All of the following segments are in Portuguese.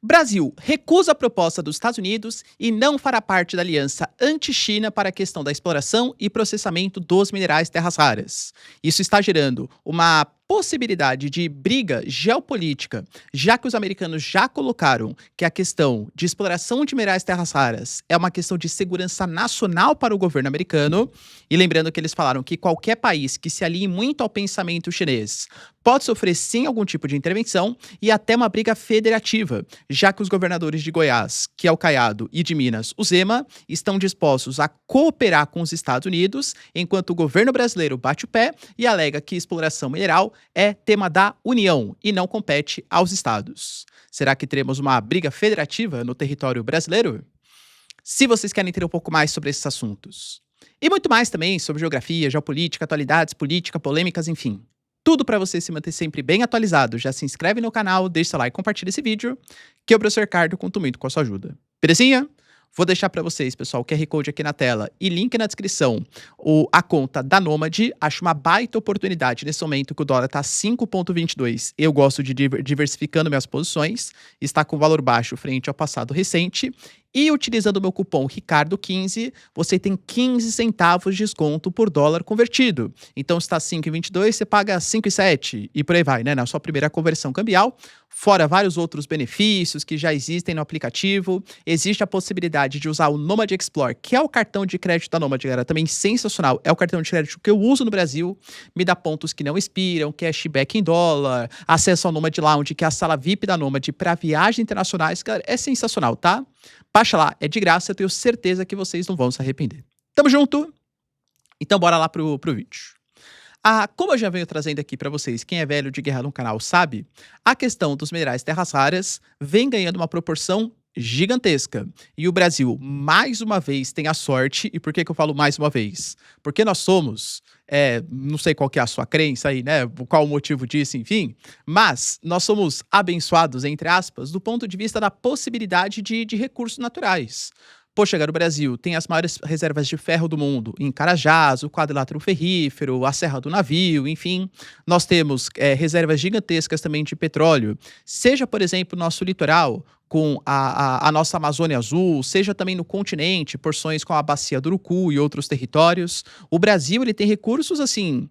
Brasil recusa a proposta dos Estados Unidos e não fará parte da aliança anti-China para a questão da exploração e processamento dos minerais terras raras. Isso está gerando uma possibilidade de briga geopolítica, já que os americanos já colocaram que a questão de exploração de minerais terras raras é uma questão de segurança nacional para o governo americano. E lembrando que eles falaram que qualquer país que se alie muito ao pensamento chinês pode sofrer sim algum tipo de intervenção e até uma briga federativa, já que os governadores de Goiás, que é o Caiado, e de Minas, o Zema, estão dispostos a cooperar com os Estados Unidos, enquanto o governo brasileiro bate o pé e alega que exploração mineral é tema da União e não compete aos estados. Será que teremos uma briga federativa no território brasileiro? Se vocês querem entender um pouco mais sobre esses assuntos. E muito mais também sobre geografia, geopolítica, atualidades, política, polêmicas, enfim. Tudo para você se manter sempre bem atualizado. Já se inscreve no canal, deixa seu like e compartilha esse vídeo, que eu, professor Ricardo, conto muito com a sua ajuda. Belezinha? Vou deixar para vocês, pessoal, o QR Code aqui na tela e link na descrição, a conta da Nômade. Acho uma baita oportunidade nesse momento que o dólar tá 5,22. Eu gosto de diversificando minhas posições, está com valor baixo frente ao passado recente. E utilizando o meu cupom Ricardo15, você tem 15 centavos de desconto por dólar convertido. Então, se está 5,22, você paga 5,7 e por aí vai, né? Na sua primeira conversão cambial. Fora vários outros benefícios que já existem no aplicativo. Existe a possibilidade de usar o Nomad Explore, que é o cartão de crédito da Nomad, galera. Também sensacional. É o cartão de crédito que eu uso no Brasil. Me dá pontos que não expiram, cashback em dólar, acesso ao Nomad Lounge, que é a sala VIP da Nomad para viagens internacionais. Galera, é sensacional, tá? Baixa lá, é de graça, eu tenho certeza que vocês não vão se arrepender. Tamo junto? Então bora lá pro vídeo. Como eu já venho trazendo aqui para vocês, quem é velho de guerra no canal sabe, a questão dos minerais terras raras vem ganhando uma proporção gigantesca. E o Brasil, mais uma vez, tem a sorte. E por que eu falo mais uma vez? Porque nós somos, não sei qual que é a sua crença aí, né? Qual o motivo disso, enfim. Mas nós somos abençoados, entre aspas, do ponto de vista da possibilidade de recursos naturais. Poxa, cara, o Brasil tem as maiores reservas de ferro do mundo em Carajás, o quadrilátero ferrífero, a Serra do Navio, enfim. Nós temos reservas gigantescas também de petróleo, seja, por exemplo, nosso litoral, com a nossa Amazônia Azul, seja também no continente, porções com a Bacia do Urucu e outros territórios. O Brasil ele tem recursos, assim,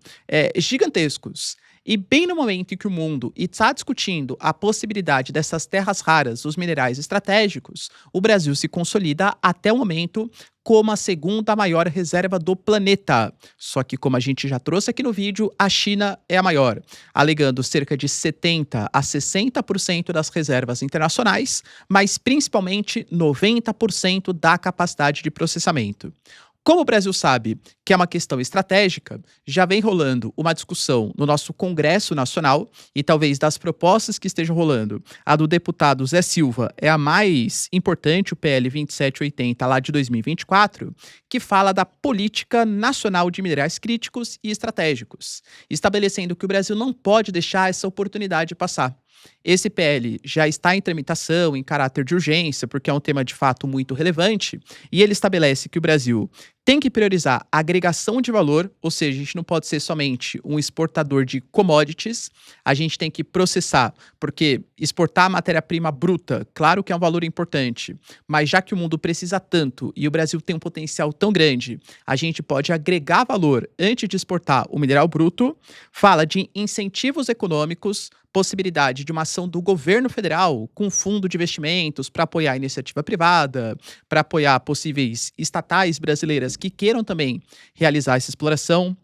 gigantescos. E bem no momento em que o mundo está discutindo a possibilidade dessas terras raras, os minerais estratégicos, o Brasil se consolida até o momento como a segunda maior reserva do planeta. Só que, como a gente já trouxe aqui no vídeo, a China é a maior, alegando cerca de 70% a 60% das reservas internacionais, mas principalmente 90% da capacidade de processamento. Como o Brasil sabe que é uma questão estratégica, já vem rolando uma discussão no nosso Congresso Nacional e talvez das propostas que estejam rolando, a do deputado Zé Silva é a mais importante, o PL 2780 lá de 2024, que fala da política nacional de minerais críticos e estratégicos, estabelecendo que o Brasil não pode deixar essa oportunidade passar. Esse PL já está em tramitação, em caráter de urgência, porque é um tema de fato muito relevante, e ele estabelece que o Brasil tem que priorizar a agregação de valor, ou seja, a gente não pode ser somente um exportador de commodities, a gente tem que processar, porque exportar matéria-prima bruta, claro que é um valor importante, mas já que o mundo precisa tanto e o Brasil tem um potencial tão grande, a gente pode agregar valor antes de exportar o mineral bruto. Fala de incentivos econômicos, possibilidade de uma ação do governo federal com fundo de investimentos para apoiar a iniciativa privada, para apoiar possíveis estatais brasileiras que queiram também realizar essa exploração.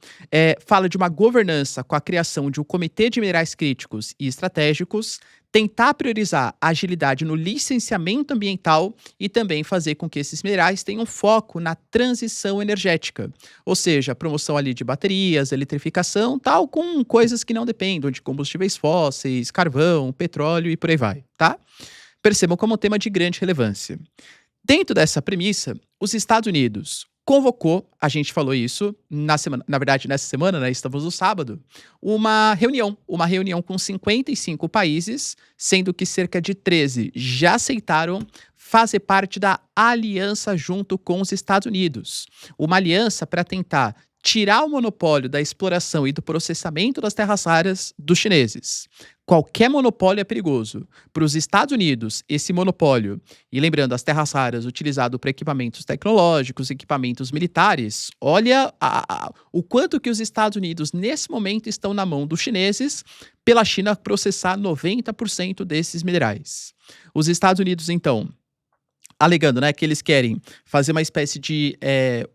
Fala de uma governança com a criação de um comitê de minerais críticos e estratégicos, tentar priorizar a agilidade no licenciamento ambiental e também fazer com que esses minerais tenham foco na transição energética, ou seja, a promoção ali de baterias, eletrificação, tal, com coisas que não dependam de combustíveis fósseis, carvão, petróleo e por aí vai, tá? Percebam como um tema de grande relevância. Dentro dessa premissa, os Estados Unidos convocou, a gente falou isso, na verdade nessa semana, né, estamos no sábado, uma reunião com 55 países, sendo que cerca de 13 já aceitaram fazer parte da aliança junto com os Estados Unidos. Uma aliança para tentar tirar o monopólio da exploração e do processamento das terras raras dos chineses. Qualquer monopólio é perigoso. Para os Estados Unidos, esse monopólio, e lembrando, as terras raras utilizado para equipamentos tecnológicos, equipamentos militares, olha o quanto que os Estados Unidos, nesse momento, estão na mão dos chineses, pela China processar 90% desses minerais. Os Estados Unidos, então, alegando, né, que eles querem fazer uma espécie de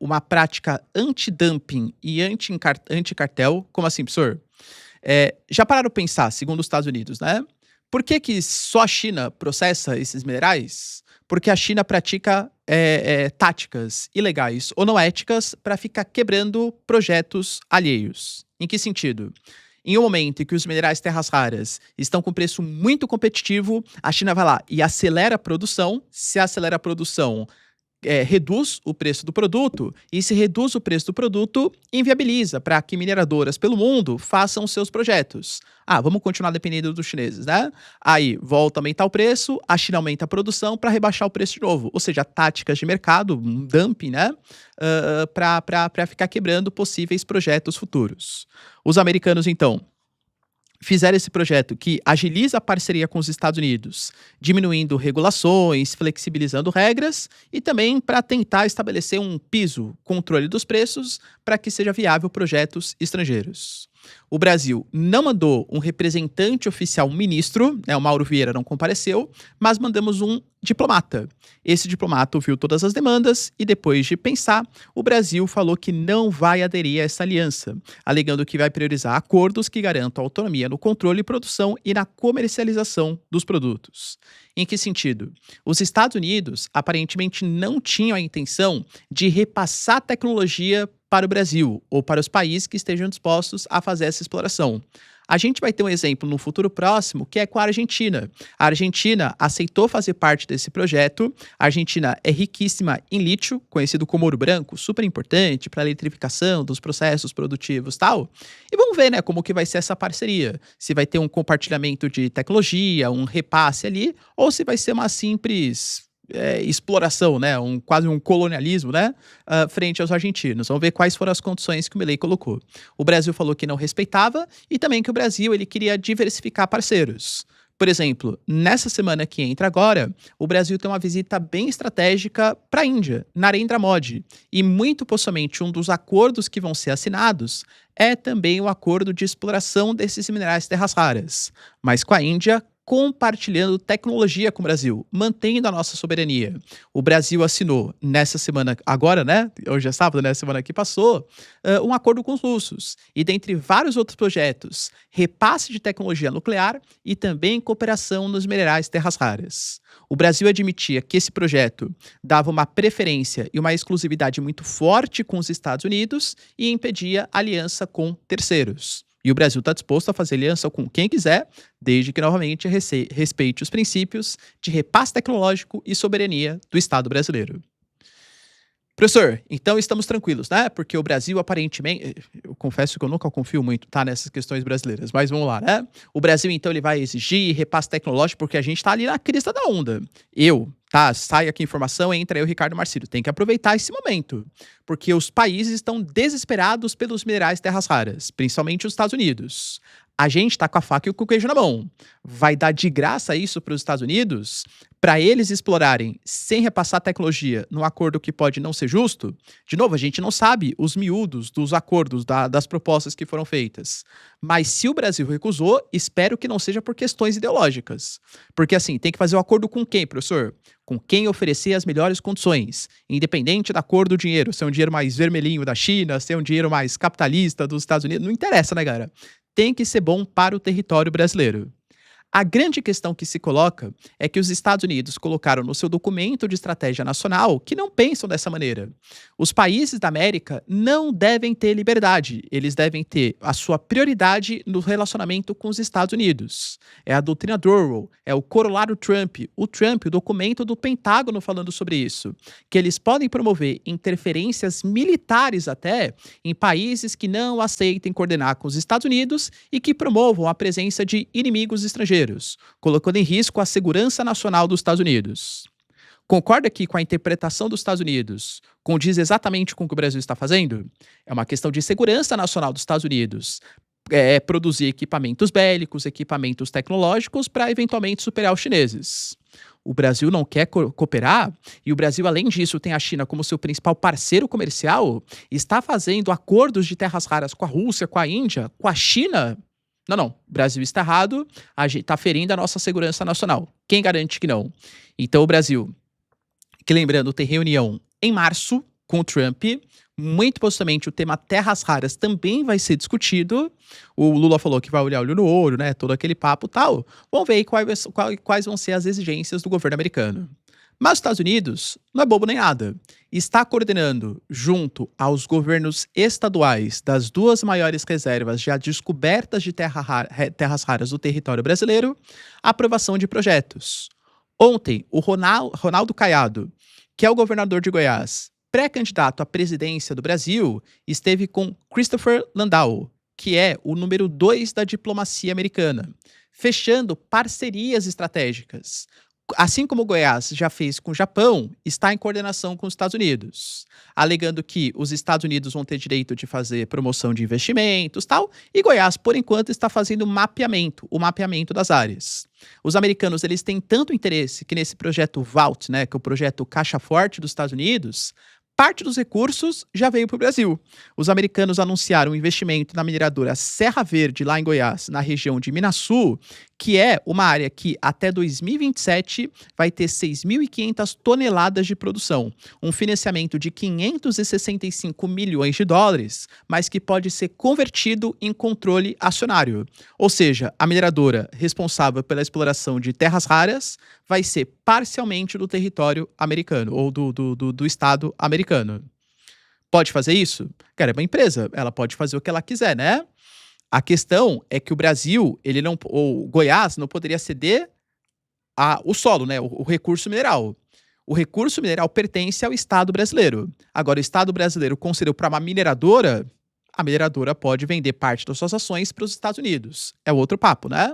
uma prática anti-dumping e anti-cartel. Como assim, professor? Já pararam para pensar, segundo os Estados Unidos, né? Por que, que só a China processa esses minerais? Porque a China pratica táticas ilegais ou não éticas para ficar quebrando projetos alheios. Em que sentido? Em um momento em que os minerais terras raras estão com preço muito competitivo, a China vai lá e acelera a produção. Se acelera a produção, reduz o preço do produto, e se reduz o preço do produto, inviabiliza para que mineradoras pelo mundo façam seus projetos. Ah, vamos continuar dependendo dos chineses, né? Aí volta a aumentar o preço, a China aumenta a produção para rebaixar o preço de novo. Ou seja, táticas de mercado, um dumping, né? Para ficar quebrando possíveis projetos futuros. Os americanos, então, fizeram esse projeto que agiliza a parceria com os Estados Unidos, diminuindo regulações, flexibilizando regras e também para tentar estabelecer um piso, controle dos preços, para que seja viável projetos estrangeiros. O Brasil não mandou um representante oficial, um ministro, né, o Mauro Vieira não compareceu, mas mandamos um diplomata. Esse diplomata ouviu todas as demandas e, depois de pensar, o Brasil falou que não vai aderir a essa aliança, alegando que vai priorizar acordos que garantam autonomia no controle, produção e na comercialização dos produtos. Em que sentido? Os Estados Unidos aparentemente não tinham a intenção de repassar tecnologia para o Brasil ou para os países que estejam dispostos a fazer essa exploração. A gente vai ter um exemplo no futuro próximo, que é com a Argentina. A Argentina aceitou fazer parte desse projeto. A Argentina é riquíssima em lítio, conhecido como ouro branco, super importante para a eletrificação dos processos produtivos e tal. E vamos ver, né, como que vai ser essa parceria. Se vai ter um compartilhamento de tecnologia, um repasse ali, ou se vai ser uma simples exploração, né, quase um colonialismo, né, frente aos argentinos. Vamos ver quais foram as condições que o Milei colocou. O Brasil falou que não respeitava e também que o Brasil ele queria diversificar parceiros. Por exemplo, nessa semana que entra agora, o Brasil tem uma visita bem estratégica para a Índia, Narendra Modi. E muito possivelmente um dos acordos que vão ser assinados é também o acordo de exploração desses minerais terras raras, mas com a Índia compartilhando tecnologia com o Brasil, mantendo a nossa soberania. O Brasil assinou nessa semana, agora, né? Hoje é sábado, né? Semana que passou, um acordo com os russos. E dentre vários outros projetos, repasse de tecnologia nuclear e também cooperação nos minerais terras raras. O Brasil admitia que esse projeto dava uma preferência e uma exclusividade muito forte com os Estados Unidos e impedia aliança com terceiros. E o Brasil está disposto a fazer aliança com quem quiser, desde que, novamente, respeite os princípios de repasse tecnológico e soberania do Estado brasileiro. Professor, então estamos tranquilos, né? Porque o Brasil aparentemente, eu confesso que eu nunca confio muito, tá, nessas questões brasileiras, mas vamos lá, né? O Brasil então ele vai exigir repasse tecnológico porque a gente tá ali na crista da onda. Sai aqui a informação, entra aí o Ricardo Marcílio, tem que aproveitar esse momento, porque os países estão desesperados pelos minerais terras raras, principalmente os Estados Unidos. A gente tá com a faca e com o queijo na mão. Vai dar de graça isso para os Estados Unidos? Para eles explorarem sem repassar tecnologia num acordo que pode não ser justo? De novo, a gente não sabe os miúdos dos acordos, das propostas que foram feitas. Mas se o Brasil recusou, espero que não seja por questões ideológicas. Porque assim, tem que fazer um acordo com quem, professor? Com quem oferecer as melhores condições, independente da cor do dinheiro, se é um dinheiro mais vermelhinho da China, se é um dinheiro mais capitalista dos Estados Unidos, não interessa, né, galera? Tem que ser bom para o território brasileiro. A grande questão que se coloca é que os Estados Unidos colocaram no seu documento de estratégia nacional que não pensam dessa maneira. Os países da América não devem ter liberdade, eles devem ter a sua prioridade no relacionamento com os Estados Unidos. É a doutrina Durwell, é o corolário Trump, o documento do Pentágono falando sobre isso, que eles podem promover interferências militares até em países que não aceitem coordenar com os Estados Unidos e que promovam a presença de inimigos estrangeiros, colocando em risco a segurança nacional dos Estados Unidos. Concorda que com a interpretação dos Estados Unidos condiz exatamente com o que o Brasil está fazendo? É uma questão de segurança nacional dos Estados Unidos. Produzir equipamentos bélicos, equipamentos tecnológicos para eventualmente superar os chineses. O Brasil não quer cooperar e o Brasil, além disso, tem a China como seu principal parceiro comercial, está fazendo acordos de terras raras com a Rússia, com a Índia, com a China. Não, não. O Brasil está errado, a gente está ferindo a nossa segurança nacional. Quem garante que não? Então o Brasil, que lembrando, tem reunião em março com o Trump. Muito possivelmente o tema terras raras também vai ser discutido. O Lula falou que vai olhar olho no ouro, né? Todo aquele papo e tal. Vamos ver aí quais vão ser as exigências do governo americano. Mas os Estados Unidos não é bobo nem nada. Está coordenando, junto aos governos estaduais das duas maiores reservas já descobertas de terras raras do território brasileiro, a aprovação de projetos. Ontem, o Ronaldo Caiado, que é o governador de Goiás, pré-candidato à presidência do Brasil, esteve com Christopher Landau, que é o número 2 da diplomacia americana, fechando parcerias estratégicas. Assim como Goiás já fez com o Japão, está em coordenação com os Estados Unidos, alegando que os Estados Unidos vão ter direito de fazer promoção de investimentos, tal, e Goiás, por enquanto, está fazendo o mapeamento das áreas. Os americanos, eles têm tanto interesse que nesse projeto VALT, né, que é o projeto Caixa Forte dos Estados Unidos, parte dos recursos já veio para o Brasil. Os americanos anunciaram um investimento na mineradora Serra Verde, lá em Goiás, na região de Minasul, que é uma área que até 2027 vai ter 6.500 toneladas de produção. Um financiamento de 565 milhões de dólares, mas que pode ser convertido em controle acionário. Ou seja, a mineradora responsável pela exploração de terras raras vai ser parcialmente do território americano, ou do estado americano. Pode fazer isso? Cara, é uma empresa, ela pode fazer o que ela quiser, né? A questão é que o Brasil, ou Goiás, não poderia ceder o solo, né? O recurso mineral. O recurso mineral pertence ao Estado brasileiro. Agora, o Estado brasileiro concedeu para uma mineradora, a mineradora pode vender parte das suas ações para os Estados Unidos. É outro papo, né?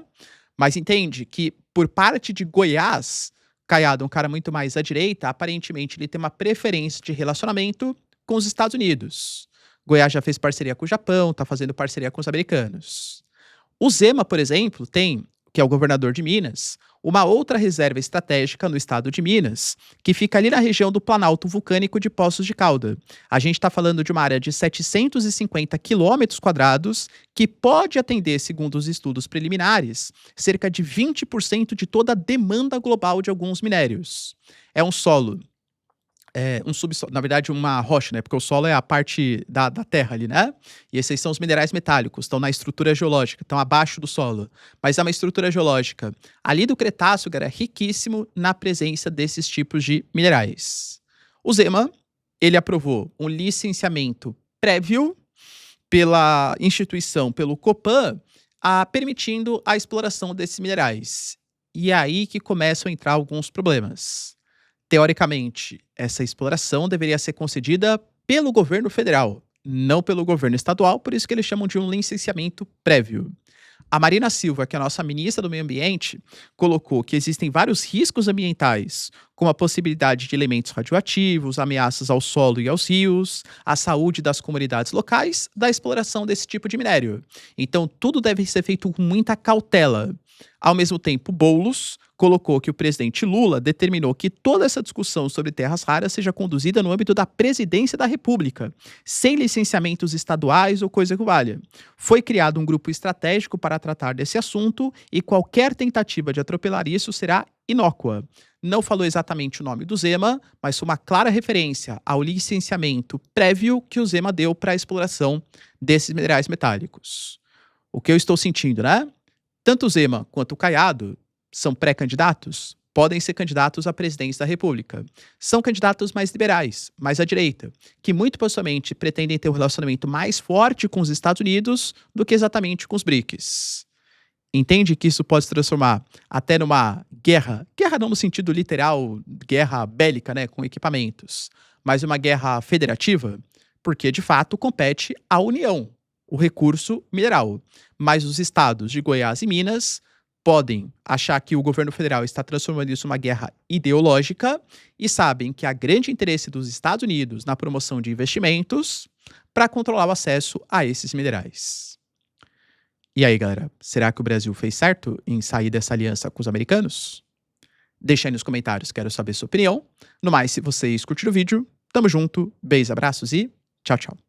Mas entende que, por parte de Goiás, Caiado é um cara muito mais à direita, aparentemente ele tem uma preferência de relacionamento com os Estados Unidos. Goiás já fez parceria com o Japão, está fazendo parceria com os americanos. O Zema, por exemplo, tem, que é o governador de Minas, uma outra reserva estratégica no estado de Minas, que fica ali na região do Planalto Vulcânico de Poços de Calda. A gente está falando de uma área de 750 quilômetros quadrados, que pode atender, segundo os estudos preliminares, cerca de 20% de toda a demanda global de alguns minérios. É um solo. Um subsolo, na verdade, uma rocha, né? Porque o solo é a parte da terra ali, né? E esses são os minerais metálicos, estão na estrutura geológica, estão abaixo do solo. Mas é uma estrutura geológica ali do Cretáceo, cara, riquíssimo na presença desses tipos de minerais. O Zema, ele aprovou um licenciamento prévio pela instituição, pelo Copan, permitindo a exploração desses minerais. E é aí que começam a entrar alguns problemas. Teoricamente, essa exploração deveria ser concedida pelo governo federal, não pelo governo estadual, por isso que eles chamam de um licenciamento prévio. A Marina Silva, que é a nossa ministra do Meio Ambiente, colocou que existem vários riscos ambientais, como a possibilidade de elementos radioativos, ameaças ao solo e aos rios, à saúde das comunidades locais, da exploração desse tipo de minério. Então, tudo deve ser feito com muita cautela. Ao mesmo tempo, Boulos colocou que o presidente Lula determinou que toda essa discussão sobre terras raras seja conduzida no âmbito da presidência da República, sem licenciamentos estaduais ou coisa que valha. Foi criado um grupo estratégico para tratar desse assunto e qualquer tentativa de atropelar isso será inócua. Não falou exatamente o nome do Zema, mas foi uma clara referência ao licenciamento prévio que o Zema deu para a exploração desses minerais metálicos. O que eu estou sentindo, né? Tanto o Zema quanto o Caiado são pré-candidatos, podem ser candidatos à presidência da República. São candidatos mais liberais, mais à direita, que muito possivelmente pretendem ter um relacionamento mais forte com os Estados Unidos do que exatamente com os BRICS. Entende que isso pode se transformar até numa guerra não no sentido literal, guerra bélica, né, com equipamentos, mas uma guerra federativa, porque de fato compete à União, o recurso mineral. Mas os estados de Goiás e Minas podem achar que o governo federal está transformando isso numa guerra ideológica e sabem que há grande interesse dos Estados Unidos na promoção de investimentos para controlar o acesso a esses minerais. E aí, galera, será que o Brasil fez certo em sair dessa aliança com os americanos? Deixa aí nos comentários, quero saber sua opinião. No mais, se vocês curtiram o vídeo, tamo junto, beijos, abraços e tchau, tchau.